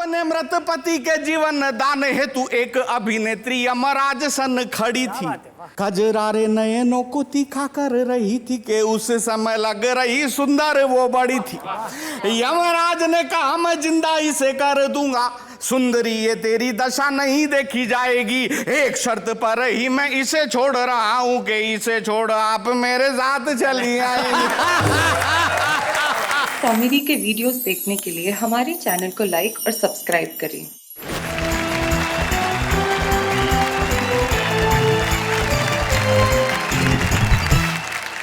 अपने मृत पति के जीवन दान हेतु एक अभिनेत्री यमराज सन खड़ी थी। कजरारे नयनों को तीखा कर रही थी कि उस समय लग रही सुंदर वो बड़ी थी। यमराज ने कहा मैं जिंदा इसे कर दूंगा, सुंदरी ये तेरी दशा नहीं देखी जाएगी, एक शर्त पर ही मैं इसे छोड़ रहा हूं कि इसे छोड़ आप मेरे साथ चली आएंगी। कॉमेडी के वीडियोस देखने के लिए हमारे चैनल को लाइक और सब्सक्राइब करें।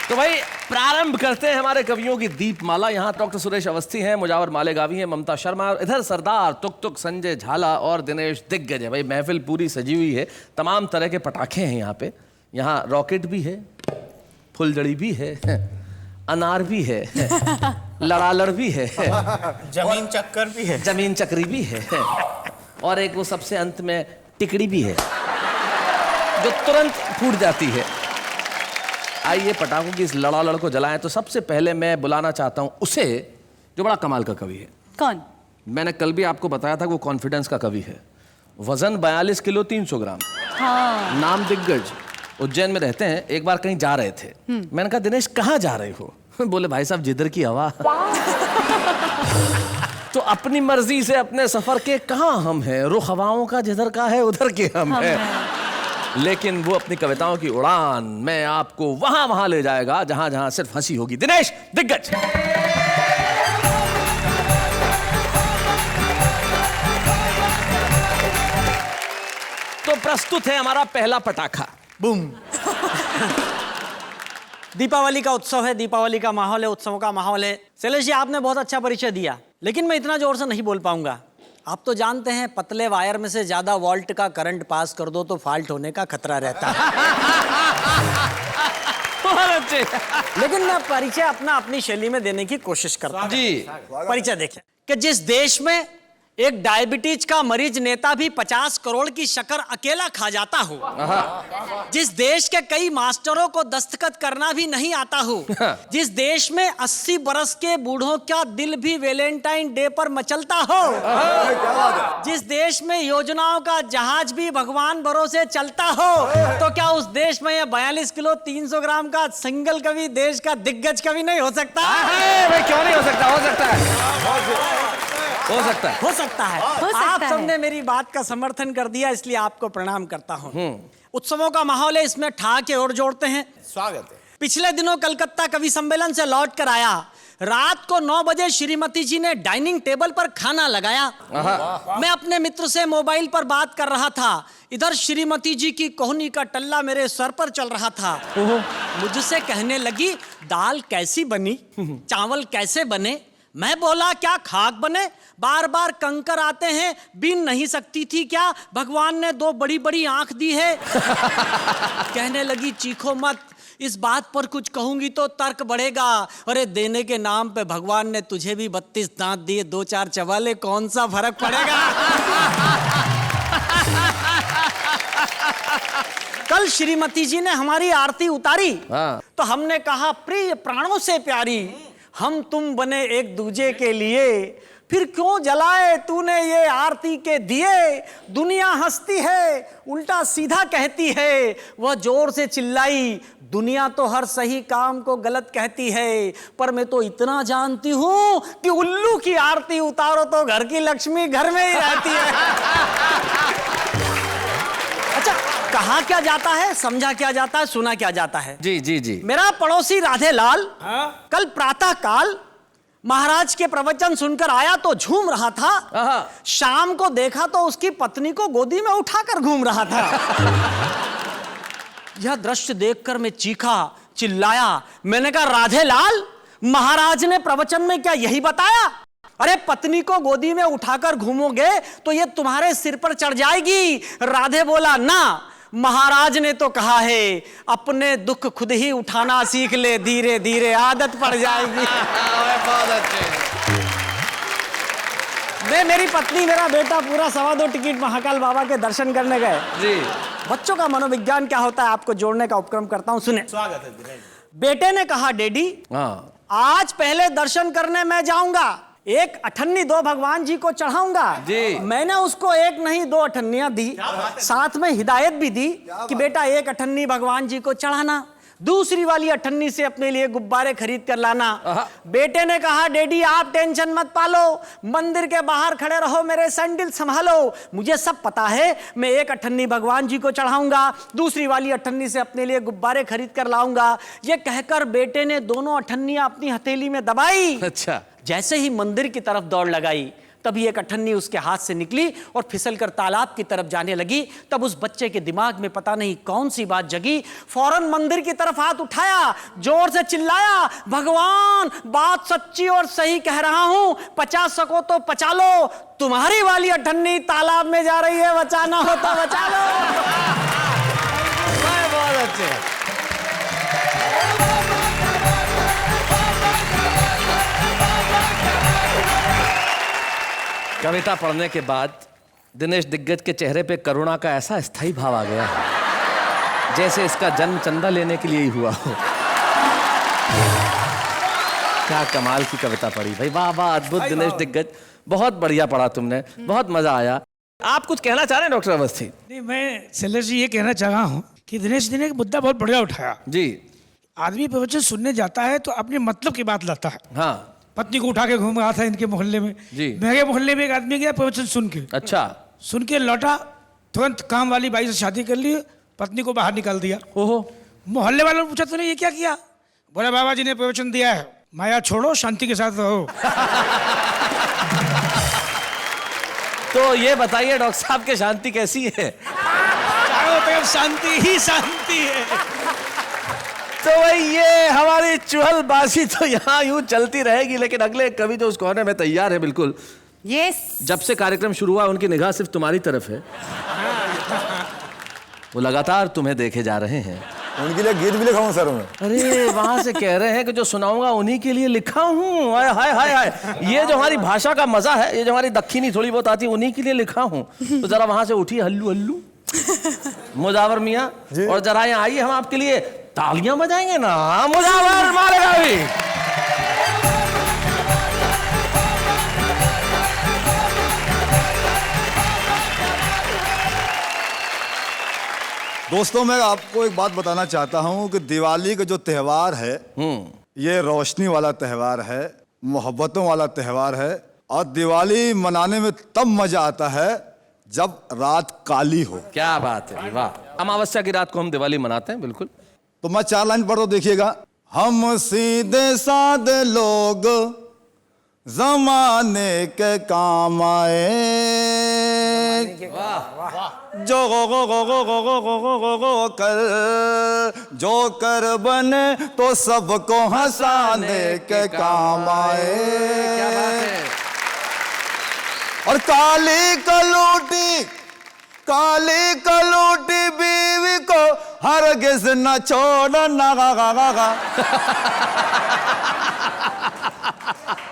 तो भाई प्रारंभ करते हैं हमारे कवियों की दीपमाला। यहाँ डॉक्टर सुरेश अवस्थी हैं, मुजावर मालेगावी हैं, ममता शर्मा, इधर सरदार तुक तुक संजय झाला और दिनेश दिग्गज है। भाई महफिल पूरी सजी हुई है, तमाम तरह के पटाखे हैं यहाँ पे। यहाँ रॉकेट भी है, फुलझड़ी भी है, अनार भी है, लड़ालड़ भी है, जमीन चक्कर भी है, जमीन चक्री भी है, और एक वो सबसे अंत में टिकड़ी भी है जो तुरंत फूट जाती है। आइए पटाखों की इस लड़ालड़ को जलाएं। तो सबसे पहले मैं बुलाना चाहता हूं उसे जो बड़ा कमाल का कवि है। कौन? मैंने कल भी आपको बताया था वो कॉन्फिडेंस का कवि है। वजन 42 किलो 300 ग्राम। हाँ। नाम दिग्गज, उज्जैन में रहते हैं। एक बार कहीं जा रहे थे, मैंने कहा दिनेश कहाँ जा रहे हो? बोले भाई साहब जिधर की हवा। तो अपनी मर्जी से अपने सफर के कहाँ हम हैं, रुख हवाओं का जिधर का है उधर के हम हैं। लेकिन वो अपनी कविताओं की उड़ान में आपको वहां वहां ले जाएगा जहां जहां सिर्फ हंसी होगी। दिनेश दिग्गज। तो प्रस्तुत है हमारा पहला पटाखा। बूम। दीपावली का उत्सव है, दीपावली का माहौल है, उत्सवों का माहौल है। शैलेश जी आपने बहुत अच्छा परिचय दिया, लेकिन मैं इतना जोर से नहीं बोल पाऊंगा। आप तो जानते हैं पतले वायर में से ज्यादा वोल्ट का करंट पास कर दो तो फॉल्ट होने का खतरा रहता है। अच्छे। लेकिन मैं परिचय अपनी शैली में देने की कोशिश करता हूं। जी। परिचय देखें कि जिस देश में एक डायबिटीज का मरीज नेता भी 50 करोड़ की शक्कर अकेला खा जाता हो, जिस देश के कई मास्टरों को दस्तखत करना भी नहीं आता हो, जिस देश में 80 बरस के बूढ़ों का दिल भी वैलेंटाइन डे पर मचलता हो, जिस देश में योजनाओं का जहाज भी भगवान भरोसे चलता हो, तो क्या उस देश में यह 42 किलो 300 ग्राम का सिंगल कवि देश का दिग्गज कवि नहीं हो सकता? भाई क्यों नहीं हो सकता? हो सकता है, हो सकता है, हो सकता है। आप सबने मेरी बात का समर्थन कर दिया, इसलिए आपको प्रणाम करता हूं। उत्सवों का माहौल है, इसमें ठहाके और जोड़ते हैं। स्वागत है। पिछले दिनों कलकत्ता कवि सम्मेलन से लौट कर आया, रात को 9 बजे श्रीमती जी ने डाइनिंग टेबल पर खाना लगाया। मैं अपने मित्र से मोबाइल पर बात कर रहा था, इधर श्रीमती जी की कोहनी का टल्ला मेरे सर पर चल रहा था। मुझसे कहने लगी दाल कैसी बनी, चावल कैसे बने। मैं बोला क्या खाक बने, बार बार कंकर आते हैं, बीन नहीं सकती थी क्या, भगवान ने 2 बड़ी बड़ी आंख दी है। कहने लगी चीखो मत, इस बात पर कुछ कहूंगी तो तर्क बढ़ेगा। अरे देने के नाम पे भगवान ने तुझे भी 32 दांत दिए, 2-4 चबाले, कौन सा फर्क पड़ेगा। कल श्रीमती जी ने हमारी आरती उतारी, तो हमने कहा प्रिय प्राणों से प्यारी, हम तुम बने एक दूजे के लिए, फिर क्यों जलाए तूने ये आरती के दिए। दुनिया हंसती है, उल्टा सीधा कहती है, वह जोर से चिल्लाई, दुनिया तो हर सही काम को गलत कहती है, पर मैं तो इतना जानती हूं कि उल्लू की आरती उतारो तो घर की लक्ष्मी घर में ही रहती है। अच्छा, कहा क्या जाता है, समझा क्या जाता है, सुना क्या जाता है। जी जी जी। मेरा पड़ोसी राधेलाल कल प्रातः काल महाराज के प्रवचन सुनकर आया तो झूम रहा था। शाम को देखा तो उसकी पत्नी को गोदी में उठाकर घूम रहा था। यह दृश्य देखकर मैं चीखा, चिल्लाया। मैंने कहा राधेलाल, महाराज ने प्रवचन में क्या यही बताया? अरे पत्नी को गोदी में उठाकर घूमोगे तो ये तुम्हारे सिर पर चढ़ जाएगी। राधे बोला ना, महाराज ने तो कहा है अपने दुख खुद ही उठाना सीख ले, धीरे धीरे आदत पड़ जाएगी। बहुत अच्छे। मैं, मेरी पत्नी, मेरा बेटा पूरा 2.25 टिकट महाकाल बाबा के दर्शन करने गए। जी। बच्चों का मनोविज्ञान क्या होता है आपको जोड़ने का उपक्रम करता हूं, सुने। स्वागत है। बेटे ने कहा डैडी आज पहले दर्शन करने मैं जाऊंगा, एक अठन्नी दो भगवान जी को चढ़ाऊंगा। जी। मैंने उसको एक नहीं 2 अठन्नियां दी, साथ में हिदायत भी दी कि बेटा एक अठन्नी भगवान जी को चढ़ाना, दूसरी वाली अठन्नी से अपने लिए गुब्बारे खरीद कर लाना। बेटे ने कहा डैडी आप टेंशन मत पालो, मंदिर के बाहर खड़े रहो, मेरे सैंडल संभालो, मुझे सब पता है, मैं एक अठन्नी भगवान जी को चढ़ाऊंगा, दूसरी वाली अठन्नी से अपने लिए गुब्बारे खरीद कर लाऊंगा। ये कहकर बेटे ने दोनों अठन्नियां अपनी हथेली में दबाई। अच्छा। जैसे ही मंदिर की तरफ दौड़ लगाई, तभी एक अठन्नी उसके हाथ से निकली और फिसलकर तालाब की तरफ जाने लगी। तब उस बच्चे के दिमाग में पता नहीं कौन सी बात जगी, फौरन मंदिर की तरफ हाथ उठाया, जोर से चिल्लाया, भगवान बात सच्ची और सही कह रहा हूं, पचा सको तो पचा लो, तुम्हारी वाली अठन्नी तालाब में जा रही है, बचाना हो तो बचा लो। बहुत अच्छे। कविता पढ़ने के बाद दिनेश दिग्गज के चेहरे पे करुणा का ऐसा स्थायी भाव आ गया है जैसे इसका जन्म चंदा लेने के लिए ही हुआ हो। क्या कमाल की कविता पढ़ी भाई, वाह वाह, अद्भुत दिनेश दिग्गज, बहुत बढ़िया पढ़ा तुमने, बहुत मजा आया। आप कुछ कहना चाह रहे हैं डॉक्टर अवस्थी? नहीं, मैं शैलेश जी ये कहना चाह रहा हूँ कि दिनेश जी ने एक मुद्दा बहुत बढ़िया उठाया। जी। आदमी प्रवचन सुनने जाता है तो अपने मतलब की बात लाता है। हाँ। पत्नी को उठा के घूम रहा था इनके मोहल्ले में। जी। मेरे मोहल्ले में एक आदमी गया प्रवचन सुन के। अच्छा। सुन के लौटा, तुरंत काम वाली बाई से शादी कर ली, पत्नी को बाहर निकाल दिया। ओहो। मोहल्ले वालों ने पूछा तूने ये क्या किया? बोले बाबा जी ने प्रवचन दिया है, माया छोड़ो शांति के साथ रहो। तो ये बताइए डॉक्टर साहब के शांति कैसी है? चारों तरफ शांति ही शांति है। तो भाई ये हमारी चुहलबाजी तो यहाँ यूं चलती रहेगी, लेकिन अगले कवि जो उस कोने में तैयार है बिल्कुल। यस। जब से कार्यक्रम शुरू हुआ उनकी निगाह सिर्फ तुम्हारी तरफ है, वो लगातार तुम्हें देखे जा रहे हैं। उनके लिए गीत भी लिखा हूँ सर मैं। अरे वहां से कह रहे हैं कि जो सुनाऊंगा उन्हीं के लिए लिखा हूँ। हाय हाय हाय हाय, ये जो हमारी भाषा का मजा है, ये जो हमारी दक्षिणी थोड़ी बहुत आती है, उन्हीं के लिए लिखा हूँ। तो जरा वहां से उठिए हल्लू हल्लू मुजावर मियाँ, और जरा यहाँ आइए, हम आपके लिए तालियां बजाएंगे ना। मुजावर मालेगावी। दोस्तों मैं आपको एक बात बताना चाहता हूँ कि दिवाली का जो त्यौहार है ये रोशनी वाला त्यौहार है, मोहब्बतों वाला त्यौहार है, और दिवाली मनाने में तब मजा आता है जब रात काली हो। क्या बात है, वाह। अमावस्या की रात को हम दिवाली मनाते हैं, बिल्कुल। तो मैं 4 लाइन पढ़ दो, देखिएगा। हम सीधे साधे लोग जमाने के काम आए, जो गो कर जो कर बने तो सबको हंसाने के काम आए। और काली कलूटी बीवी को हरगिज न छोड़ना।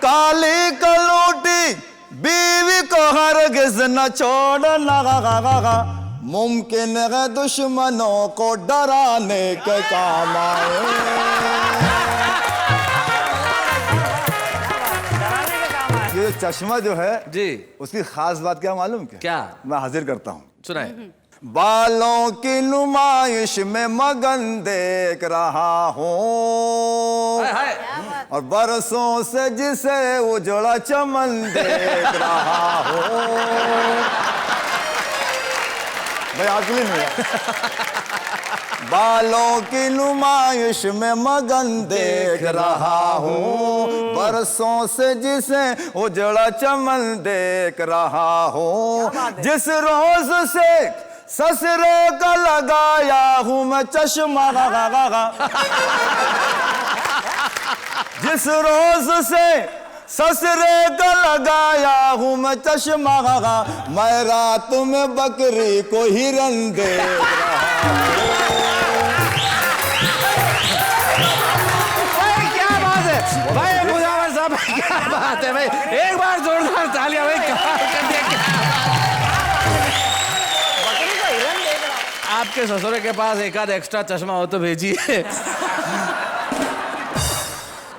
काली कलूटी बीवी को हरगिज न छोड़ना, मुमकिन है दुश्मनों को डराने के काम आए। ये चश्मा जो है जी, उसकी खास बात क्या मालूम? क्या मैं हाजिर करता हूँ, सुनाए। बालों की नुमाइश में मगन देख रहा हूँ, और बरसों से जिसे उजड़ा चमन देख रहा हूँ। भाई आपके लिए नहीं है। बालों की नुमाइश में मगन देख रहा हूँ, बरसों से जिसे उजड़ा चमन देख रहा हूँ। जिस रोज से ससुरे का लगाया हूँ मैं चश्मा, जिस रोज से ससुरे का लगाया हूँ मैं चश्मा, मैं रात में बकरी को हिरन देख रहा हूँ। क्या बात है भाई मुजावर साहब, क्या बात है भाई, एक बार जोरदार तालियां भाई, कमाल कर दिया। आपके ससुरे के पास एक आध एक्स्ट्रा चश्मा हो तो भेजिए।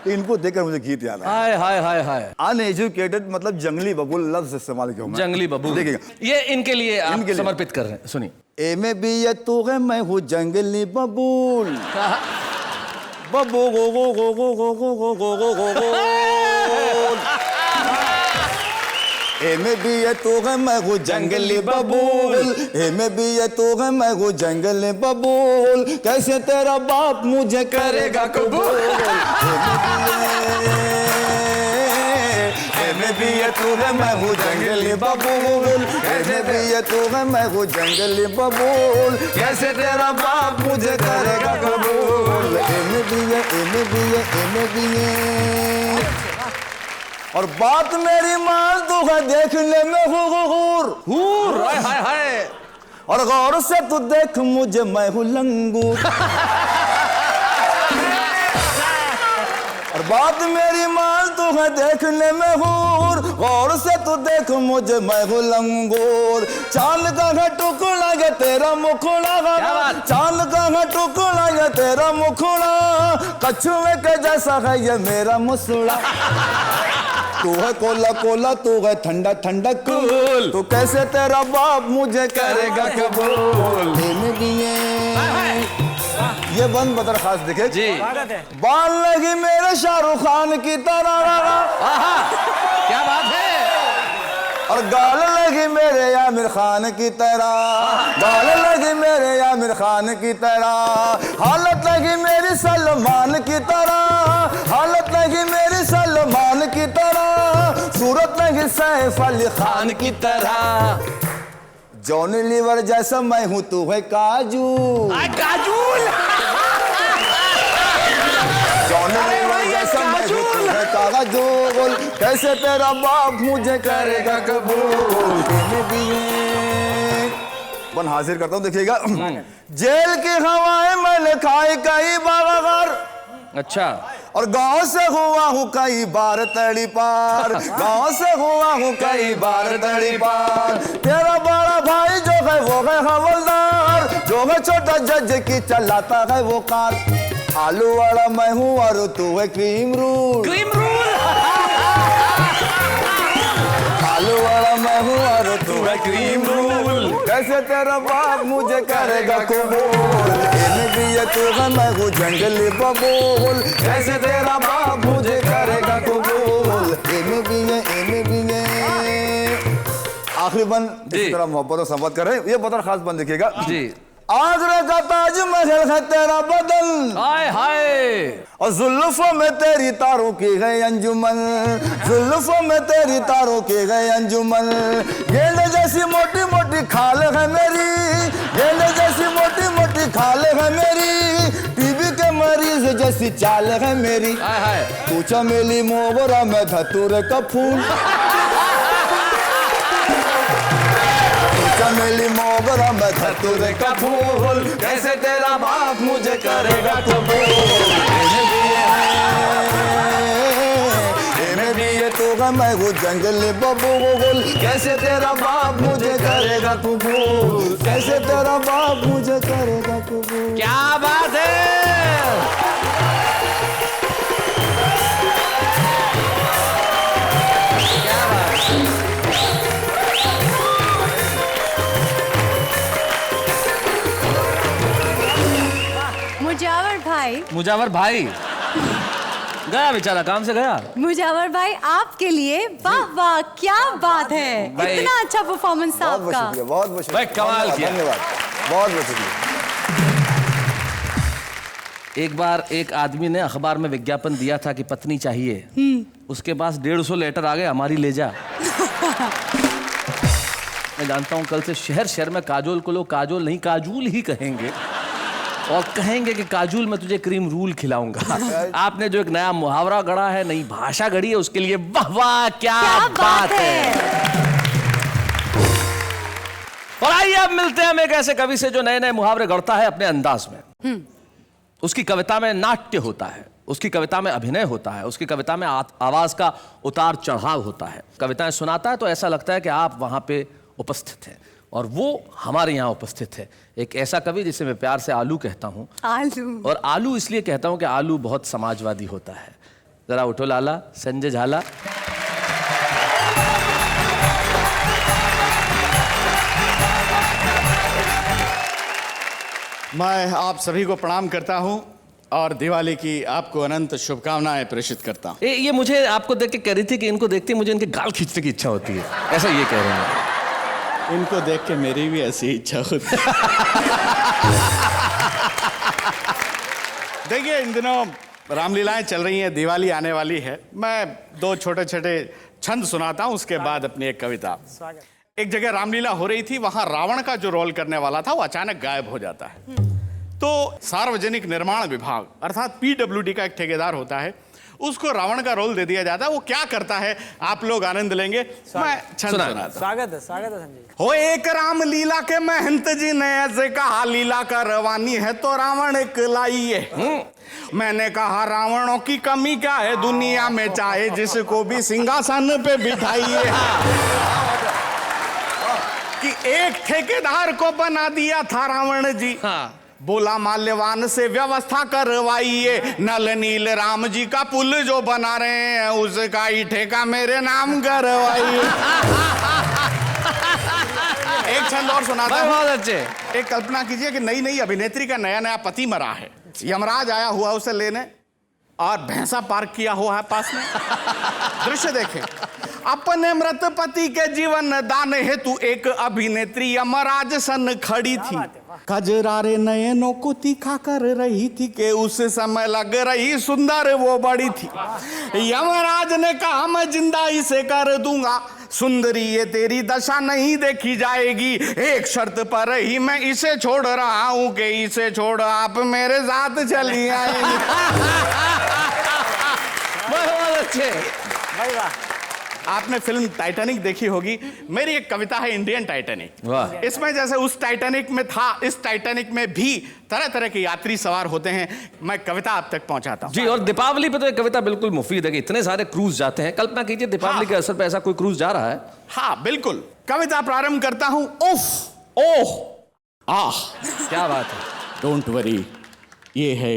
इनको देखकर मुझे गीत याद आया। हाय हाय हाय हाय। अनएजुकेटेड मतलब जंगली बबूल लफ्ज इस्तेमाल किया मैं। जंगली बबूल। देखिएगा, ये इनके लिए आप इनके लिए। समर्पित कर रहे हैं, सुनिए। ए में भी ये तू है, मैं हूँ जंगली बबूल। बबू गो गो गो गो गो गो गो गो गो गो गो। ए में भी ये तू है, मैं हूँ जंगली बबूल। ए में भी ये तू है, मैं हूँ जंगली बबूल। कैसे तेरा बाप मुझे करेगा कबूल। ए में भी ये तू है, मैं हूँ जंगली बबूल। ए में भी ये तू है, मैं हूँ जंगली बबूल। कैसे तेरा बाप मुझे करेगा कबूल। ए में भी ये, ए में भी ये, ए में भी ये। और बात मेरी मान तू है, देखने में हूर। हाय हाय हाय। और गौर से तू देख मुझे, मैं हूँ लंगूर। और बात मेरी मान तू है, देखने में हूर। गौर से तू देख मुझे, मैं हूँ लंगूर। चांद का है टुकड़ा ये तेरा मुखड़ा। चांद का है टुकड़ा ये तेरा मुखड़ा। कछुए के जैसा है ये मेरा मुसड़ा। तू है कोला कोला, तू है ठंडा ठंडा कूल। तू कैसे तेरा बाप मुझे करेगा कबूल। ये बंद बदर खास देखे जी। बाल लगी मेरे शाहरुख खान की तरह। क्या बात है। और गाल लगी मेरे आमिर खान की तरह। गाल लगी मेरे आमिर खान की तरह। हालत लगी मेरी सलमान की तरह। हालत लगी मेरी सलमान की तरह। सूरत लगी सैफ अली खान की तरह। जॉनी लीवर जैसा मैं हूँ, तू है काजू। काजूल। जॉनी लीवर जैसा मैं हूँ, तू है काजूल। कैसे तेरा बाप मुझे करेगा कबूल। बन हाजिर करता हूँ, देखिएगा। जेल की हवाएं मैंने खाई कई बार। अच्छा। और गांव से हुआ हूँ कई बार तड़ी पार। गांव से हुआ हूँ कई बार तड़ी पार। तेरा बड़ा भाई जो है वो है हवलदार। जो है छोटा जज की चलाता है वो कार। आलू वाला मैं हूँ और तू है क्रीम रूल। Cream rule. आलू वाला मैं हूँ और तू है क्रीम रूल। कैसे तेरा बाप मुझे करेगा कबूल। इन्हें भी ये तू है, मैं हूँ जंगली बबूल। कैसे तेरा बाप मुझे करेगा कबूल। इन्हें भी ये, इन्हें भी ये। आखिरी बंद इसी तरह मोहब्बत और संवाद कर रहे हैं। ये बदर खास बंद देखिएगा जी। आगरा का ताजमहल है तेरा बदन। हाय हाय। और जुल्फों में तेरी तारों की गई अंजुमन। जुल्फों में तेरी तारों की गई अंजुमन। गेंद जैसी मोटी मोटी खाल है मेरी। गेंद जैसी मोटी मोटी खाल है मेरी। टीबी के मरीज जैसी चाल है मेरी। हाय हाय। तू चमेली मोगरा में धतूरे का फूल। चमेली मोगरा में धतूरे का फूल। कैसे तेरा बाप मुझे करेगा कबूल। इन्हें भी ये तू है, मैं हूँ जंगली बबूल। कैसे तेरा बाप मुझे करेगा कबूल। कैसे तेरा बाप मुझे करेगा कबूल। क्या बात है। मुजावर भाई गया बेचारा, काम से गया। मुजावर भाई आपके लिए वाह वाह, क्या बात है। भाई, इतना अच्छा परफॉर्मेंस था बहुत आपका। शुक्रिया, बहुत बहुत भाई, कमाल किया। धन्यवाद, बहुत बहुत शुक्रिया। एक बार एक आदमी ने अखबार में विज्ञापन दिया था कि पत्नी चाहिए। उसके पास 150 लेटर आ गए, हमारी ले जा। मैं जानता हूं कल से शहर शहर में काजोल को लोग काजोल नहीं काजूल ही कहेंगे और कहेंगे कि काजूल मैं तुझे क्रीम रूल खिलाऊंगा। आपने जो एक नया मुहावरा गढ़ा है, नई भाषा गढ़ी है, उसके लिए वाह वाह, क्या बात है। और आइए अब मिलते हैं हम एक ऐसे कवि से जो नए नए मुहावरे गढ़ता है अपने अंदाज में। उसकी कविता में नाट्य होता है, उसकी कविता में अभिनय होता है, उसकी कविता में आवाज का उतार चढ़ाव होता है। कविताएं सुनाता है तो ऐसा लगता है कि आप वहां पे उपस्थित हैं और वो हमारे यहाँ उपस्थित है। एक ऐसा कवि जिसे मैं प्यार से आलू कहता हूँ। आलू। और आलू इसलिए कहता हूँ कि आलू बहुत समाजवादी होता है। जरा उठो लाला, संजय झाला। मैं आप सभी को प्रणाम करता हूं और दिवाली की आपको अनंत शुभकामनाएं प्रेषित करता हूं। ये मुझे आपको देख के कह रही थी कि इनको देखते मुझे इनके गाल खींचने की इच्छा होती है, ऐसा ये कह रहे हैं। इनको देख के मेरी भी ऐसी इच्छा होती है। देखिए, इन दिनों रामलीलाएं चल रही हैं, दिवाली आने वाली है। मैं दो छोटे छोटे छंद सुनाता हूं, उसके बाद अपनी एक कविता। एक जगह रामलीला हो रही थी, वहां रावण का जो रोल करने वाला था वो अचानक गायब हो जाता है। तो सार्वजनिक निर्माण विभाग अर्थात पीडब्ल्यूडी का एक ठेकेदार होता है, उसको रावण का रोल दे दिया जाता है। वो क्या करता है आप लोग आनंद लेंगे। मैं छंद सुनाता। स्वागत है संजय। हो एक राम लीला के महंत जी ने ऐसे कहा, लीला का रवानी है तो रावण लाइए। मैंने कहा रावणों की कमी क्या है दुनिया में, चाहे जिसको भी सिंहासन पे बिठाइए। कि एक ठेकेदार को बना दिया था रावण जी। बोला माल्यवान से व्यवस्था करवाइए, नल नील राम जी का पुल जो बना रहे हैं उसका ही ठेका मेरे नाम करवाइए। एक छंद और सुनाता हूं। बहुत अच्छे। एक कल्पना कीजिए कि नई नई अभिनेत्री का नया नया पति मरा है, यमराज आया हुआ उसे लेने और भैंसा पार्क किया हुआ है पास में। दृश्य देखें, अपने मृत पति के जीवन दान हेतु एक अभिनेत्री यमराज सन खड़ी थी। कजरारे नयनों को तीखा कर रही थी कि उस समय लग रही सुंदर वो बड़ी थी। यमराज ने कहा मैं जिंदा इसे कर दूंगा, सुंदरी ये तेरी दशा नहीं देखी जाएगी, एक शर्त पर ही मैं इसे छोड़ रहा हूं कि इसे छोड़ आप मेरे साथ चली आएंगी। बहुत अच्छे। आपने फिल्म टाइटैनिक देखी होगी, मेरी एक कविता है इंडियन टाइटैनिक। वाह। इसमें जैसे उस टाइटैनिक में था, इस टाइटैनिक में भी तरह तरह के यात्री सवार होते हैं। मैं कविता आप तक पहुंचाता हूं। जी, और दीपावली पे तो एक कविता बिल्कुल मुफीद है कि इतने सारे क्रूज जाते हैं। कल्पना कीजिए दीपावली के अवसर पे ऐसा कोई क्रूज जा रहा है। हाँ बिल्कुल, कविता प्रारंभ करता हूं। उफ ओह आह, क्या बात है। डोंट वरी, ये है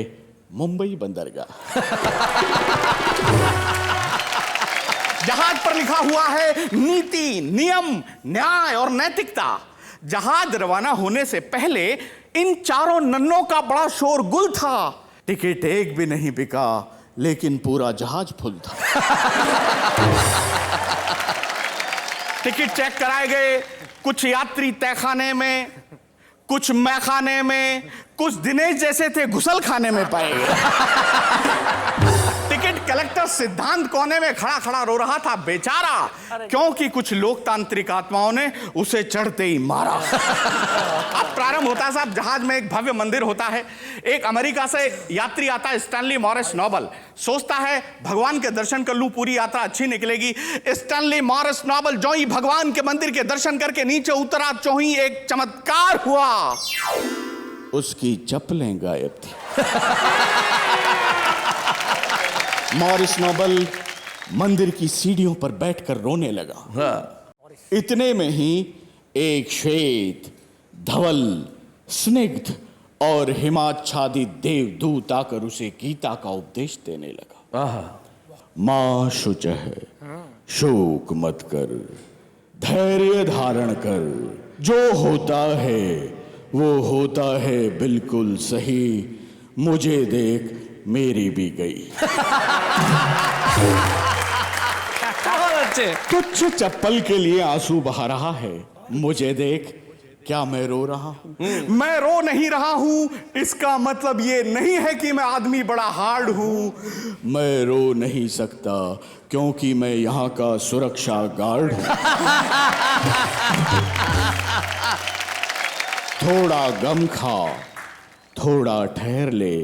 मुंबई बंदरगाह। जहाज पर लिखा हुआ है नीति, नियम, न्याय और नैतिकता। जहाज रवाना होने से पहले इन चारों नन्नों का बड़ा शोरगुल था। टिकट एक भी नहीं बिका, लेकिन पूरा जहाज फुल था। टिकट चेक कराए गए, कुछ यात्री तहखाने में, कुछ मैखाने में, कुछ दिनेश जैसे थे घुसल खाने में पाए गए। टिकट कलेक्टर सिद्धांत कोने में खड़ा खड़ा रो रहा था बेचारा, क्योंकि कुछ लोकतांत्रिक आत्माओं ने उसे चढ़ते ही मारा। अब प्रारंभ होता है साहब, जहाज में एक भव्य मंदिर होता है। एक अमेरिका से यात्री आता है, स्टैनली मॉरिस नोबल। सोचता है भगवान के दर्शन कर लूं, पूरी यात्रा अच्छी निकलेगी। स्टैनली मॉरिस नोबल जो ही भगवान के मंदिर के दर्शन करके नीचे उतरा, जो ही एक चमत्कार हुआ, उसकी चप्पलें गायब थी। मॉरिस नोबल मंदिर की सीढ़ियों पर बैठकर रोने लगा। इतने में ही एक श्वेत, धवल, स्निग्ध और हिमाच्छादित देवदूत आकर उसे गीता का उपदेश देने लगा। मां शुचः, शोक मत कर, धैर्य धारण कर, जो होता है वो होता है बिल्कुल सही, मुझे देख मेरी भी गई। बहुत अच्छे। तुच्छ चप्पल के लिए आंसू बहा रहा है, मुझे देख क्या मैं रो रहा हूं? मैं रो नहीं रहा हूं, इसका मतलब ये नहीं है कि मैं आदमी बड़ा हार्ड हूं। मैं रो नहीं सकता क्योंकि मैं यहां का सुरक्षा गार्ड हूं। थोड़ा गम खा, थोड़ा ठहर ले,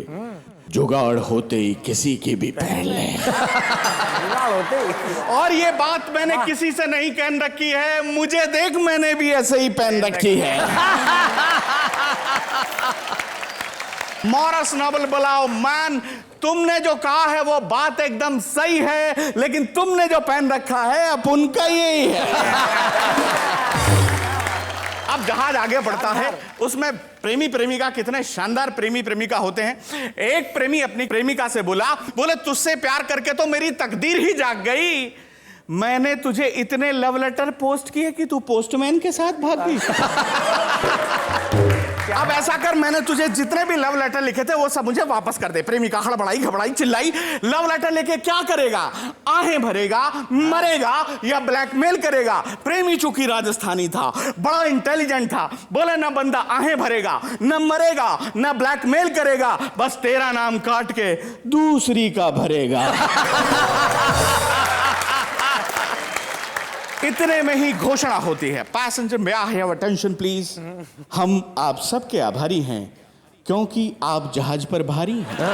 जुगाड़ होते ही किसी की भी पहन ले। और ये बात मैंने किसी से नहीं कहन रखी है, मुझे देख मैंने भी ऐसे ही पहन रखी है। मॉरिस नोबल बुलाओ, मैन तुमने जो कहा है वो बात एकदम सही है, लेकिन तुमने जो पहन रखा है अब उनका यही है। अब जहाज आगे बढ़ता है, उसमें प्रेमी प्रेमिका, कितने शानदार प्रेमी प्रेमिका होते हैं। एक प्रेमी अपनी प्रेमिका से बोले तुझसे प्यार करके तो मेरी तकदीर ही जाग गई। मैंने तुझे इतने लव लेटर पोस्ट किए कि तू पोस्टमैन के साथ भाग गई। अब ऐसा कर, मैंने तुझे जितने भी लव लेटर लिखे थे वो सब मुझे वापस कर दे। प्रेमिका हड़बड़ाई घबराई चिल्लाई, लव लेटर लेके क्या करेगा? आहें भरेगा, मरेगा या ब्लैकमेल करेगा? प्रेमी चूंकि राजस्थानी था, बड़ा इंटेलिजेंट था, बोले ना बंदा आहें भरेगा, न मरेगा, न ब्लैकमेल करेगा, बस तेरा नाम काट के दूसरी का भरेगा। इतने में ही घोषणा होती है, passenger may I have attention please. हम आप सबके आभारी हैं क्योंकि आप जहाज पर भारी हैं।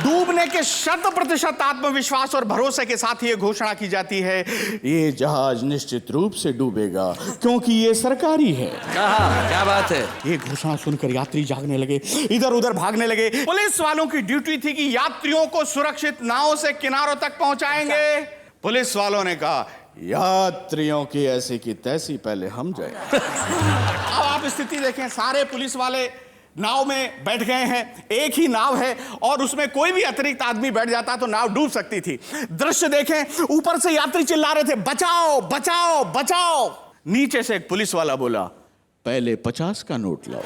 डूबने के 100% आत्मविश्वास और भरोसे के साथ ये घोषणा की जाती है, ये जहाज निश्चित रूप से डूबेगा क्योंकि ये सरकारी है। क्या बात है। ये घोषणा सुनकर यात्री जागने लगे, इधर उधर भागने लगे। पुलिस वालों की ड्यूटी थी कि यात्रियों को सुरक्षित नावों से किनारों तक पहुंचाएंगे। पुलिस वालों ने कहा यात्रियों की ऐसी की तैसी पहले हम जाए। अब आप स्थिति देखें, सारे पुलिस वाले नाव में बैठ गए हैं, एक ही नाव है और उसमें कोई भी अतिरिक्त आदमी बैठ जाता तो नाव डूब सकती थी। दृश्य देखें, ऊपर से यात्री चिल्ला रहे थे बचाओ बचाओ बचाओ। नीचे से एक पुलिस वाला बोला पहले 50 का नोट लाओ।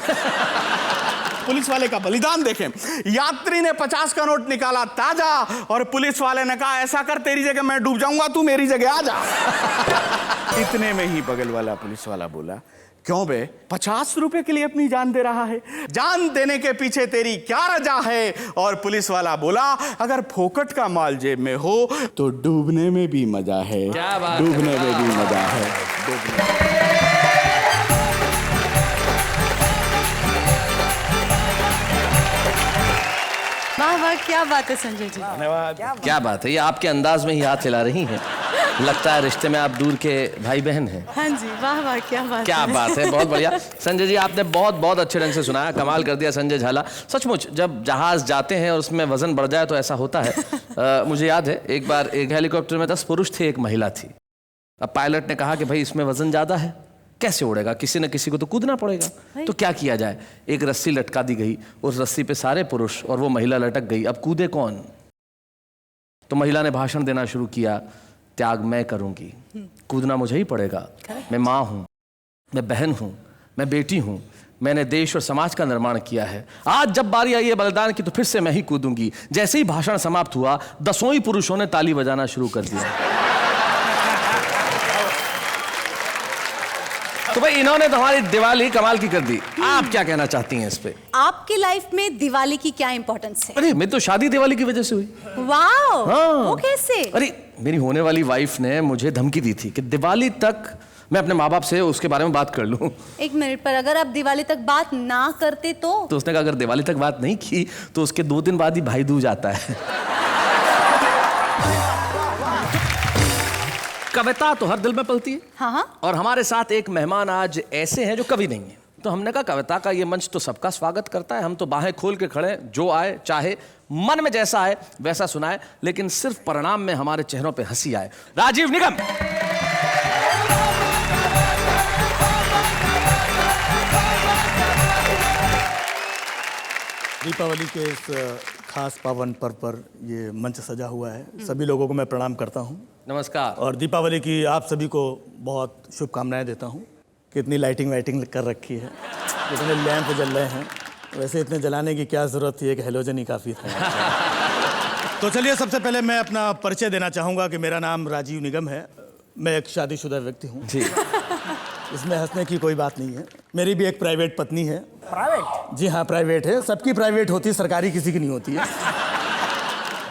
पुलिस वाले का बलिदान देखें, यात्री ने 50 का नोट निकाला ताजा और पुलिस वाले ने कहा ऐसा कर, तेरी जगह मैं डूब जाऊंगा, तू मेरी जगह आ जा। इतने में ही बगल वाला पुलिस वाला बोला क्यों बे, 50 रुपए के लिए अपनी जान दे रहा है, जान देने के पीछे तेरी क्या रजा है? और पुलिस वाला बोला अगर फोकट का माल जेब में हो तो डूबने में भी मजा है। क्या बात, डूबने में भी मजा है। वाह वाह क्या बात है संजय जी। क्या बात है, ये आपके अंदाज में ही हाथ हिला रही हैं। लगता है रिश्ते में आप दूर के भाई बहन हैं। हाँ जी, वाह वाह क्या बात क्या है। बात है, बहुत बढ़िया। संजय जी आपने बहुत बहुत अच्छे ढंग से सुनाया, कमाल कर दिया संजय झाला। सचमुच जब जहाज जाते हैं और उसमें वजन बढ़ जाए तो ऐसा होता है। मुझे याद है एक बार एक हेलीकॉप्टर में 10 पुरुष थे, एक महिला थी। अब पायलट ने कहा कि भाई इसमें वजन ज्यादा है, कैसे उड़ेगा, किसी न किसी को तो कूदना पड़ेगा। तो क्या किया जाए, एक रस्सी लटका दी गई, उस रस्सी पे सारे पुरुष और वो महिला लटक गई। अब कूदे कौन? तो महिला ने भाषण देना शुरू किया, त्याग मैं करूंगी, कूदना मुझे ही पड़ेगा। मैं माँ हूं, मैं बहन हूं, मैं बेटी हूं, मैंने देश और समाज का निर्माण किया है। आज जब बारी आई है बलिदान की तो फिर से मैं ही कूदूंगी। जैसे ही भाषण समाप्त हुआ 10 ही पुरुषों ने ताली बजाना शुरू कर दिया। तो भाई इन्होंने तो हमारी दिवाली कमाल की कर दी। आप क्या कहना चाहती हैं इस पे? आपकी लाइफ में दिवाली की क्या इंपॉर्टेंस है? अरे मेरी तो शादी दिवाली की वजह से हुई। वाओ, हाँ। वो कैसे? अरे मेरी होने वाली वाइफ ने मुझे धमकी दी थी कि दिवाली तक मैं अपने माँ बाप से उसके बारे में बात कर लूं। एक मिनट, पर अगर आप दिवाली तक बात ना करते तो उसने कहा अगर दिवाली तक बात नहीं की तो उसके 2 दिन बाद ही भाई दूज आता है। कविता तो हर दिल में पलती है। हाँ हाँ। और हमारे साथ एक मेहमान आज ऐसे हैं जो कवि नहीं है। तो हमने कहा कविता का ये मंच तो सबका स्वागत करता है, हम तो बाहें खोल के खड़े हैं, जो आए चाहे मन में जैसा आए वैसा सुनाए, लेकिन सिर्फ परिणाम में हमारे चेहरों पे हंसी आए। राजीव निगम। दीपावली के इस खास पावन पर्व पर ये मंच सजा हुआ है, सभी लोगों को मैं प्रणाम करता हूँ। नमस्कार। और दीपावली की आप सभी को बहुत शुभकामनाएं देता हूँ। कितनी लाइटिंग वाइटिंग कर रखी है, कितने लैंप जल रहे हैं। वैसे इतने जलाने की क्या ज़रूरत थी, एक हेलोजन ही काफ़ी था। तो चलिए सबसे पहले मैं अपना परिचय देना चाहूँगा कि मेरा नाम राजीव निगम है। मैं एक शादीशुदा व्यक्ति हूँ जी। इसमें हंसने की कोई बात नहीं है। मेरी भी एक प्राइवेट पत्नी है। प्राइवेट? जी हाँ, प्राइवेट है। सबकी प्राइवेट होती है, सरकारी किसी की नहीं होती है।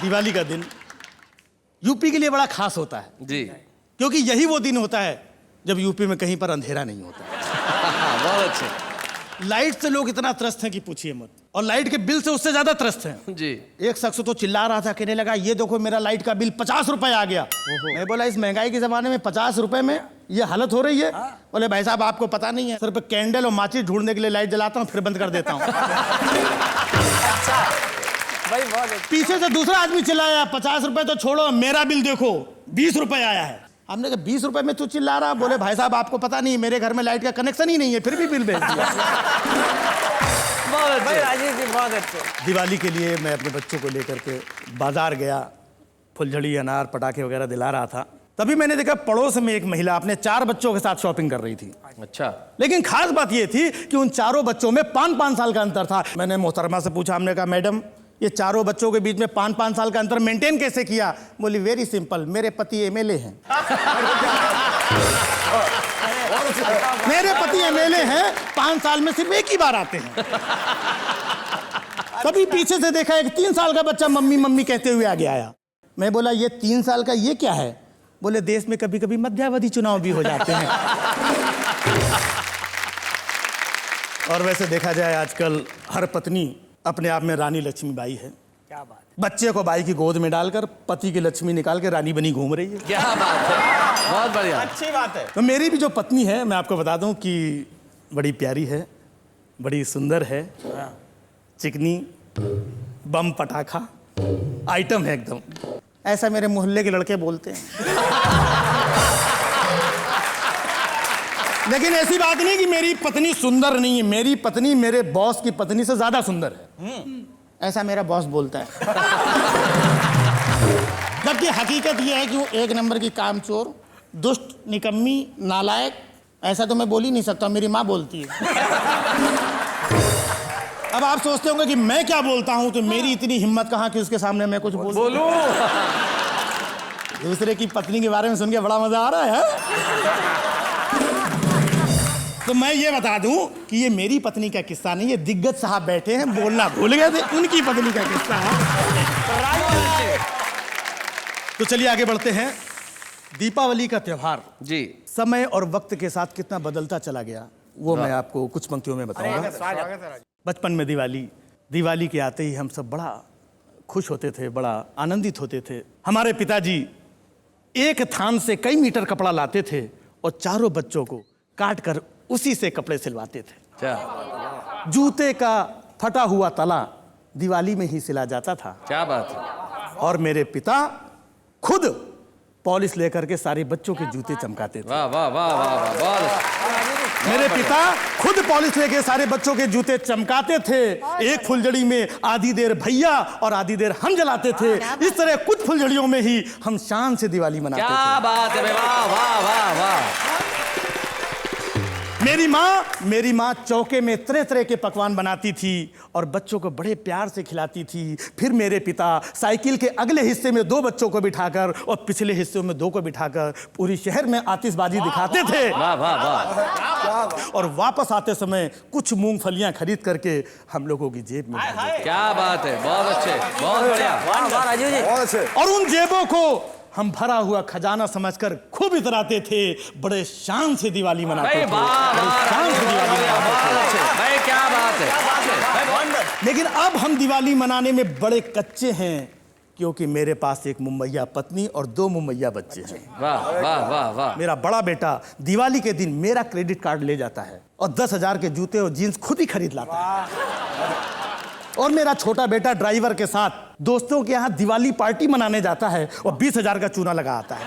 दिवाली का दिन यूपी के लिए बड़ा खास होता है जी, क्योंकि यही वो दिन होता है जब यूपी में कहीं पर अंधेरा नहीं होता। बहुत अच्छे। लाइट से लोग इतना त्रस्त हैं कि पूछिए मत, और लाइट के बिल से उससे ज्यादा त्रस्त हैं जी। एक शख्स तो चिल्ला रहा था, कहने लगा ये देखो मेरा लाइट का बिल 50 रुपए आ गया। मैं बोला इस महंगाई के जमाने में 50 रुपए में ये हालत हो रही है? बोले भाई साहब आपको पता नहीं है, सिर्फ कैंडल और माचिस ढूंढने के लिए लाइट जलाता हूँ फिर बंद कर देता हूँ। पीछे से दूसरा आदमी चिल्लाया 50 रुपए तो छोड़ो, मेरा बिल देखो 20 रुपए आया है। हमने कहा 20 रुपए में तू चिल्ला रहा? बोले भाई साहब आपको पता नहीं मेरे घर में लाइट का कनेक्शन ही नहीं है, फिर भी बिल भेज दिया। बहुत भाई अच्छे। राजीव जी बहुत अच्छे। दिवाली के लिए मैं अपने बच्चों को लेकर के बाजार गया, फुलझड़ी अनार पटाखे वगैरह दिला रहा था। तभी मैंने देखा पड़ोस में एक महिला अपने 4 बच्चों के साथ शॉपिंग कर रही थी। अच्छा, लेकिन खास बात यह थी कि उन चारों बच्चों में 5-5 साल का अंतर था। मैंने मोहतरमा से पूछा, हमने कहा मैडम ये चारों बच्चों के बीच में 5-5 साल का अंतर मेंटेन कैसे किया? बोली वेरी सिंपल, मेरे पति एमएलए हैं। मेरे पति एमएलए हैं, 5 साल में सिर्फ एक ही बार आते हैं। तभी पीछे से देखा एक 3 साल का बच्चा मम्मी मम्मी कहते हुए आगे आया। मैं बोला ये 3 साल का ये क्या है? बोले देश में कभी कभी मध्यावधि चुनाव भी हो जाते हैं। और वैसे देखा जाए आजकल हर पत्नी अपने आप में रानी लक्ष्मीबाई है। क्या बात। बच्चे को बाई की गोद में डालकर पति की लक्ष्मी निकाल के रानी बनी घूम रही है। क्या बात है, बहुत बढ़िया। अच्छी बात है। तो मेरी भी जो पत्नी है, मैं आपको बता दूं कि बड़ी प्यारी है, बड़ी सुंदर है, चिकनी, बम पटाखा आइटम है एकदम। ऐसा मेरे मोहल्ले के लड़के बोलते हैं। लेकिन ऐसी बात नहीं कि मेरी पत्नी सुंदर नहीं है। मेरी पत्नी मेरे बॉस की पत्नी से ज्यादा सुंदर है, ऐसा मेरा बॉस बोलता है। जबकि हकीकत यह है कि वो 1 नंबर की कामचोर, दुष्ट, निकम्मी, नालायक, ऐसा तो मैं बोल ही नहीं सकता, मेरी माँ बोलती है। अब आप सोचते होंगे कि मैं क्या बोलता हूं, तो मेरी इतनी हिम्मत कहां कि उसके सामने मैं कुछ बोलूं। दूसरे की पत्नी के बारे में सुन के बड़ा मजा आ रहा है। तो मैं ये बता दूं कि ये मेरी पत्नी का किस्सा नहीं, ये दिग्गज साहब बैठे हैं, बोलना भूल गए थे, उनकी पत्नी का किस्सा है। तो चलिए आगे बढ़ते हैं। दीपावली का त्योहार जी, समय और वक्त के साथ कितना बदलता चला गया, वो मैं आपको कुछ पंक्तियों में बताऊंगा। बचपन में दिवाली के आते ही हम सब बड़ा खुश होते थे, बड़ा आनंदित होते थे। हमारे पिताजी एक थान से कई मीटर कपड़ा लाते थे और चारों बच्चों को काट कर उसी से कपड़े सिलवाते थे। क्या जूते का फटा हुआ तला दिवाली में ही सिला जाता था। क्या बात है। और मेरे पिता खुद पॉलिश लेकर के सारे बच्चों के जूते चमकाते थे। वाह वाह वाह वाह वाह, बहुत। मेरे पिता खुद पॉलिश लेके सारे बच्चों के जूते चमकाते थे। एक फुलझड़ी में आधी देर भैया और आधी देर हम जलाते थे। इस तरह कुछ फुलझड़ियों में ही हम शान से दिवाली मनाते क्या थे। बात है, वाह वाह वाह वाह। मेरी माँ चौके में तरह तरह के पकवान बनाती थी और बच्चों को बड़े प्यार से खिलाती थी। फिर मेरे पिता साइकिल के अगले हिस्से में 2 बच्चों को बिठाकर और पिछले हिस्से में 2 को बिठाकर पूरी शहर में आतिशबाजी दिखाते थे। वाह वाह वाह। और वापस आते समय कुछ मूंगफलियां खरीद करके हम लोगों की जेब में डाल देते। क्या बात है, बहुत अच्छे, बहुत बढ़िया। वाह राजीव जी। बहुत अच्छे। और उन जेबों को हम भरा हुआ खजाना समझकर खूब इतराते थे। बड़े शान से दिवाली मनाते भाई थे। वाह बड़े वाह, शान से दिवाली मनाते बहुत थे। अच्छे भाई, क्या बात है। लेकिन अब हम दिवाली मनाने में बड़े कच्चे हैं, क्योंकि मेरे पास एक मुम्मैया पत्नी और 2 मुम्मैया बच्चे हैं। वाह वाह वाह वाह। मेरा बड़ा बेटा दिवाली के दिन मेरा क्रेडिट कार्ड ले जाता है और 10,000 के जूते और जीन्स खुद ही खरीद लाता है। और मेरा छोटा बेटा ड्राइवर के साथ दोस्तों के यहाँ दिवाली पार्टी मनाने जाता है और 20,000 का चूना लगा आता है।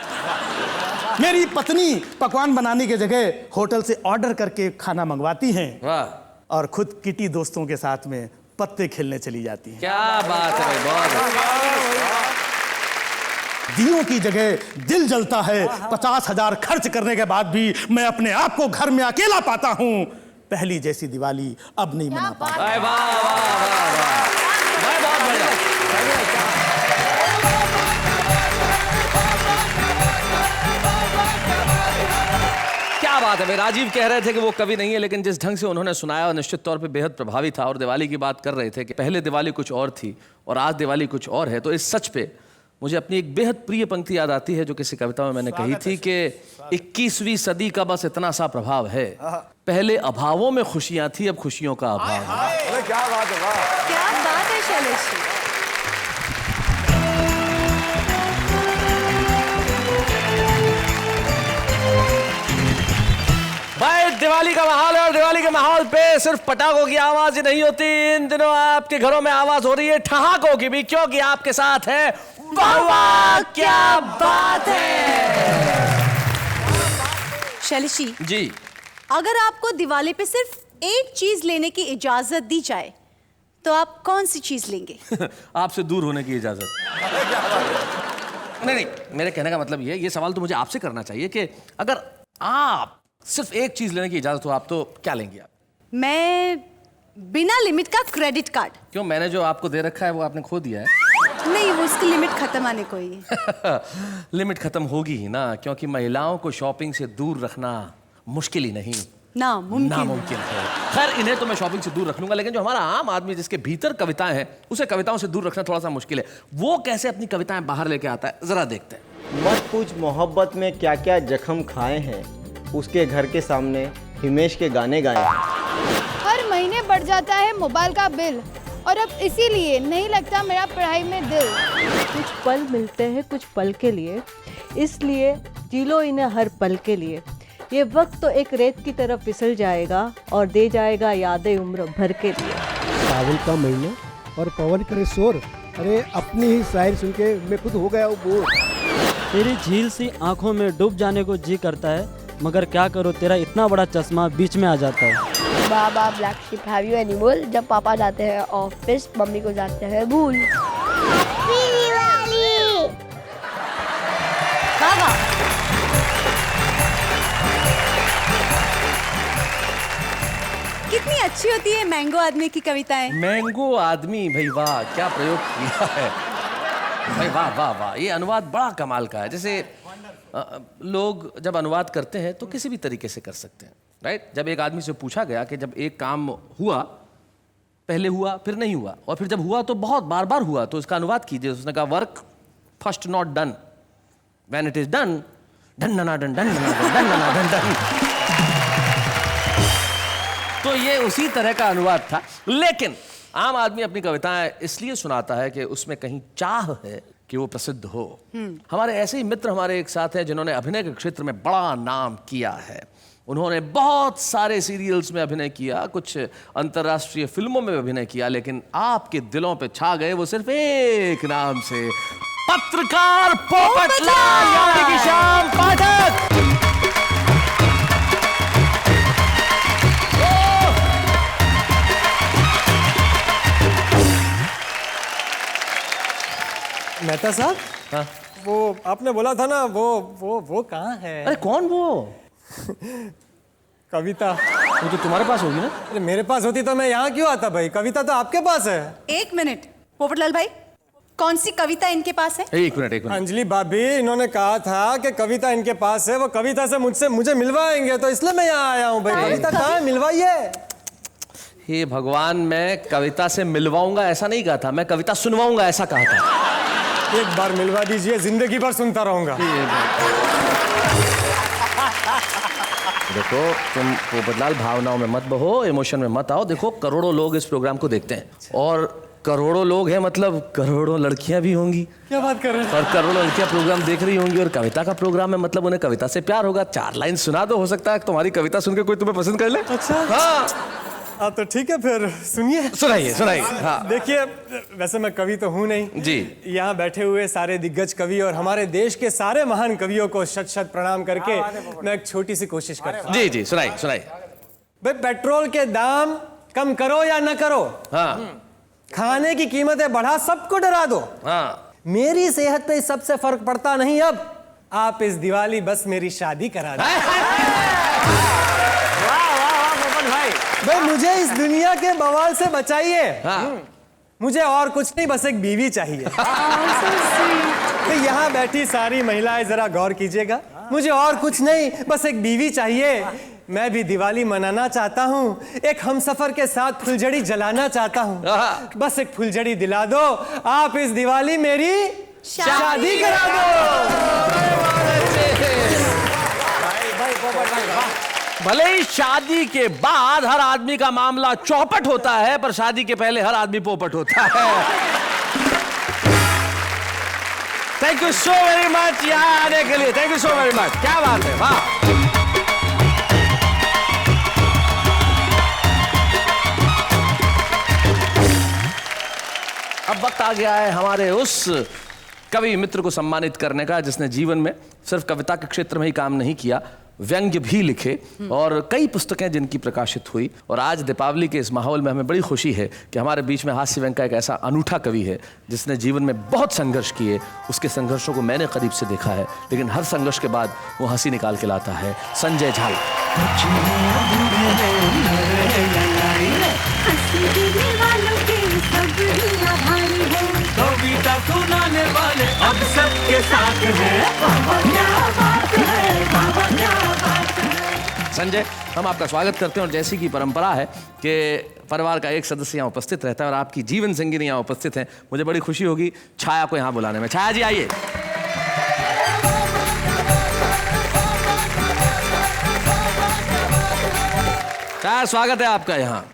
मेरी पत्नी पकवान बनाने की जगह होटल से ऑर्डर करके खाना मंगवाती हैं वाह, और खुद किटी दोस्तों के साथ में पत्ते खेलने चली जाती हैं। क्या बात है भाई, बहुत अच्छा। दियों की जगह दिल जलता है। 50,000 खर्च करने के बाद भी मैं अपने आप को घर में अकेला पाता हूँ। पहली जैसी दिवाली अब नहीं मना पाता। भाई वाह वाह वाह वाह भाई, बहुत बढ़िया। क्या बात है भाई। राजीव कह रहे थे कि वो कवि नहीं है, लेकिन जिस ढंग से उन्होंने सुनाया निश्चित तौर पे बेहद प्रभावी था। और दिवाली की बात कर रहे थे कि पहले दिवाली कुछ और थी और आज दिवाली कुछ और है। तो इस सच पे मुझे अपनी एक बेहद प्रिय पंक्ति याद आती है जो किसी कविता में मैंने कही थी कि 21वीं सदी का बस इतना सा प्रभाव है, पहले अभावों में खुशियां थी, अब खुशियों का अभाव है। अरे क्या बात है, वाह। क्या बात है शैलेश जी। भाई दिवाली का माहौल है और दिवाली के माहौल पे सिर्फ पटाखों की आवाज ही नहीं होती, इन दिनों आपके घरों में आवाज हो रही है ठहाकों की भी, क्योंकि आपके साथ है वाह वाह क्या बात है। शैलेशी जी। अगर आपको दिवाली पे सिर्फ एक चीज लेने की इजाजत दी जाए तो आप कौन सी चीज लेंगे? आपसे दूर होने की इजाजत। नहीं, मेरे कहने का मतलब ये सवाल तो मुझे आपसे करना चाहिए कि अगर आप सिर्फ एक चीज लेने की इजाजत हो आप तो क्या लेंगे आप? मैं बिना लिमिट का क्रेडिट कार्ड। क्यों, मैंने जो आपको दे रखा है वो आपने खो दिया है? नहीं, वो उसकी लिमिट खत्म आने को ही है। लिमिट खत्म होगी ही ना, क्योंकि महिलाओं को शॉपिंग से दूर रखना मुश्किल ही नहीं नामुमकिन है। खैर, इन्हें तो मैं शॉपिंग से दूर रख लूंगा, लेकिन जो हमारा आम आदमी जिसके भीतर कविताएं हैं उसे कविताओं से दूर रखना थोड़ा सा मुश्किल है। वो कैसे अपनी कविताएं बाहर लेके आता है, जरा देखते हैं। मत पूछ मोहब्बत में क्या क्या जख्म खाए हैं, उसके घर के सामने हिमेश के गाने गाए हैं। हर महीने बढ़ जाता है मोबाइल का बिल और अब इसीलिए नहीं लगता मेरा पढ़ाई में दिल। कुछ पल मिलते हैं कुछ पल के लिए, इसलिए जी लो इन्हें हर पल के लिए। ये वक्त तो एक रेत की तरफ फिसल जाएगा और दे जाएगा यादें उम्र भर के लिए। सावन का महीना और पवन करे शोर, अरे अपनी ही शायरी सुन के मैं खुद हो गया हूँ बोर। तेरी झील सी आंखों में डूब जाने को जी करता है, मगर क्या करो तेरा इतना बड़ा चश्मा बीच में आ जाता है। Baa baa black sheep have you any wool, जब पापा जाते हैं ऑफिस मम्मी को जाते हैं भूल। बाबा कितनी अच्छी होती है मैंगो आदमी की कविताएं। मैंगो आदमी, भाई वाह, क्या प्रयोग किया है भाई, वाह वाह वाह। ये अनुवाद बड़ा कमाल का है। जैसे लोग जब अनुवाद करते हैं तो किसी भी तरीके से कर सकते हैं, राइट? जब एक आदमी से पूछा गया कि जब एक काम हुआ, पहले हुआ फिर नहीं हुआ और फिर जब हुआ तो बहुत बार बार हुआ, तो इसका अनुवाद कीजिए। उसने कहा work first not done, when it is done done done done done done done. तो ये उसी तरह का अनुवाद था। लेकिन आम आदमी अपनी कविताएं इसलिए सुनाता है कि उसमें कहीं चाह है कि वो प्रसिद्ध हो। हमारे ऐसे ही मित्र हमारे एक साथ हैं जिन्होंने अभिनय के क्षेत्र में बड़ा नाम किया है। उन्होंने बहुत सारे सीरियल्स में अभिनय किया, कुछ अंतर्राष्ट्रीय फिल्मों में अभिनय किया, लेकिन आपके दिलों पे छा गए वो सिर्फ एक नाम से, पत्रकार पोपटलाल यानी कि श्याम पाठक। मेहता साहब, हाँ? वो आपने बोला था ना, वो कहाँ है? अरे कौन वो? कविता। वो तो तुम्हारे पास होगी ना? अरे मेरे पास होती तो मैं यहाँ क्यों आता भाई? कविता तो आपके पास है। एक मिनट पोपटलाल भाई, कौन सी कविता इनके पास है? एक मिनट। अंजलि भाभी, इन्होंने कहा था कि कविता इनके पास है, वो कविता से मुझे मिलवाएंगे, तो इसलिए मैं यहाँ आया हूँ भाई। कविता कहाँ है? मिलवाइए। हे भगवान, मैं कविता से मिलवाऊंगा ऐसा नहीं कहा था, मैं कविता सुनवाऊंगा ऐसा कहा था। एक बार मिलवा दीजिए, जिंदगी भर सुनता रहूंगा। देखो, तुम पोपटलाल भावनाओं में मत बहो, इमोशन में मत आओ। देखो, करोड़ों लोग इस प्रोग्राम को देखते हैं और करोड़ों लोग हैं, मतलब करोड़ों लड़कियां भी होंगी। क्या बात कर रहे हैं? और करोड़ों लड़कियां प्रोग्राम देख रही होंगी और कविता का प्रोग्राम है, मतलब उन्हें कविता से प्यार होगा। 4 लाइन सुना दो, हो सकता है तुम्हारी कविता सुनकर कोई तुम्हें पसंद कर ले। अच्छा, हाँ तो ठीक है, फिर सुनिए। सुनाइए। हाँ। देखिए, वैसे मैं कवि तो हूँ नहीं जी। यहाँ बैठे हुए सारे दिग्गज कवि और हमारे देश के सारे महान कवियों को शत शत प्रणाम करके मैं एक छोटी सी कोशिश करता हूँ। जी, सुनाइए। भाई, पेट्रोल के दाम कम करो या न करो, हाँ, खाने की कीमतें बढ़ा सबको डरा दो, हाँ, मेरी सेहत पे सबसे फर्क पड़ता नहीं। अब आप इस दिवाली बस मेरी शादी करा दो। भाई, मुझे इस दुनिया के बवाल से बचाइए। मुझे और कुछ नहीं, बस एक बीवी चाहिए। तो यहाँ बैठी सारी महिलाएं जरा गौर कीजिएगा, मुझे और कुछ नहीं, बस एक बीवी चाहिए। मैं भी दिवाली मनाना चाहता हूँ, एक हमसफर के साथ फुलझड़ी जलाना चाहता हूँ। बस एक फुलझड़ी दिला दो, आप इस दिवाली मेरी शादी करा दो। भले ही शादी के बाद हर आदमी का मामला चौपट होता है, पर शादी के पहले हर आदमी पोपट होता है। Thank you so very much यहाँ आने के लिए, thank you so very much. क्या बात है, वाह। अब वक्त आ गया है हमारे उस कवि मित्र को सम्मानित करने का जिसने जीवन में सिर्फ कविता के क्षेत्र में ही काम नहीं किया व्यंग्य भी लिखे और कई पुस्तकें जिनकी प्रकाशित हुई। और आज दीपावली के इस माहौल में हमें बड़ी खुशी है कि हमारे बीच में हास्य व्यंग्य का एक ऐसा अनूठा कवि है जिसने जीवन में बहुत संघर्ष किए। उसके संघर्षों को मैंने करीब से देखा है, लेकिन हर संघर्ष के बाद वो हंसी निकाल के लाता है। संजय झाला। कविता सुनाने वाले अब सबके साथ हैं। संजय, हम आपका स्वागत करते हैं और जैसी की परंपरा है कि परिवार का एक सदस्य यहाँ उपस्थित रहता है और आपकी जीवन संगिनी यहाँ उपस्थित है, मुझे बड़ी खुशी होगी छाया को यहाँ बुलाने में। छाया जी आइए। छाया, स्वागत है आपका यहाँ।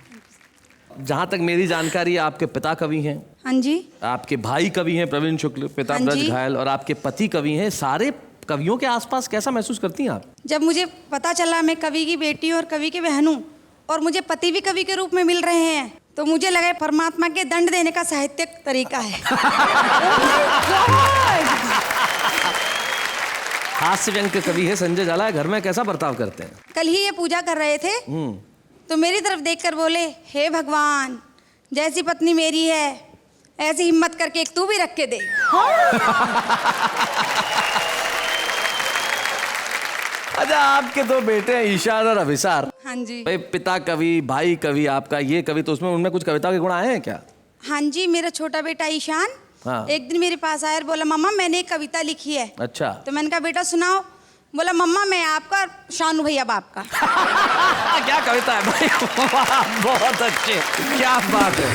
जहाँ तक मेरी जानकारी है आपके पिता कवि हैं। हाँ जी। आपके भाई कवि हैं प्रवीण शुक्ल, पिता ब्रज घायल, और आपके पति कवि हैं। सारे कवियों के आसपास कैसा महसूस करती हैं आप? जब मुझे पता चला मैं कवि की बेटी हूँ और कवि के बहन हूँ और मुझे पति भी कवि के रूप में मिल रहे हैं, तो मुझे लगा परमात्मा के दंड देने का साहित्यिक तरीका है। हास्य व्यंग्य के कवि है संजय झाला, घर में कैसा बर्ताव करते हैं? कल ही ये पूजा कर रहे थे तो मेरी तरफ देखकर बोले, हे भगवान, जैसी पत्नी मेरी है ऐसी हिम्मत करके एक तू भी रख के दे। अच्छा, आपके दो बेटे हैं ईशान और अभिसार। हाँ जी। भाई, पिता कवि, भाई कवि, आपका ये कवि, तो उसमें उनमें कुछ कविता के गुण आए हैं क्या? हाँ जी, मेरा छोटा बेटा ईशान एक दिन मेरे पास आया और बोला, मम्मा मैंने एक कविता लिखी है। अच्छा। तो मैंने कहा बेटा सुनाओ। बोला, मम्मा मैं आपका, शानू भैया बाप का। क्या कविता है भाई, बहुत अच्छे, क्या बात है।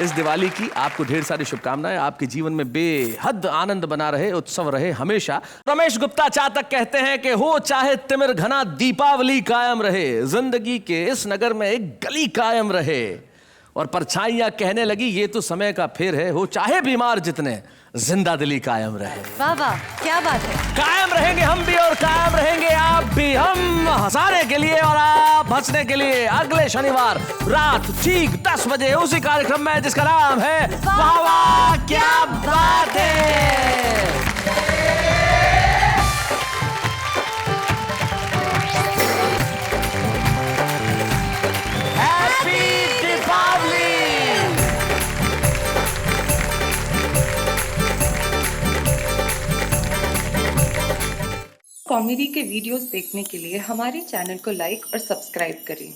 इस दिवाली की आपको ढेर सारी शुभकामनाएं, आपके जीवन में बेहद आनंद बना रहे, उत्सव रहे हमेशा। रमेश गुप्ता चातक कहते हैं कि हो चाहे तिमिर घना, दीपावली कायम रहे, जिंदगी के इस नगर में एक गली कायम रहे। और परछाइयां कहने लगी ये तो समय का फेर है, हो चाहे बीमार जितने, जिंदा दिली कायम रहे। वाह वाह, क्या बात है। कायम रहेंगे हम भी और कायम रहेंगे आप भी, हम हंसाने के लिए और आप हंसने के लिए। अगले शनिवार रात ठीक 10 बजे उसी कार्यक्रम में जिसका नाम है वाह वाह क्या बात है। कॉमेडी के वीडियोस देखने के लिए हमारे चैनल को लाइक और सब्सक्राइब करें।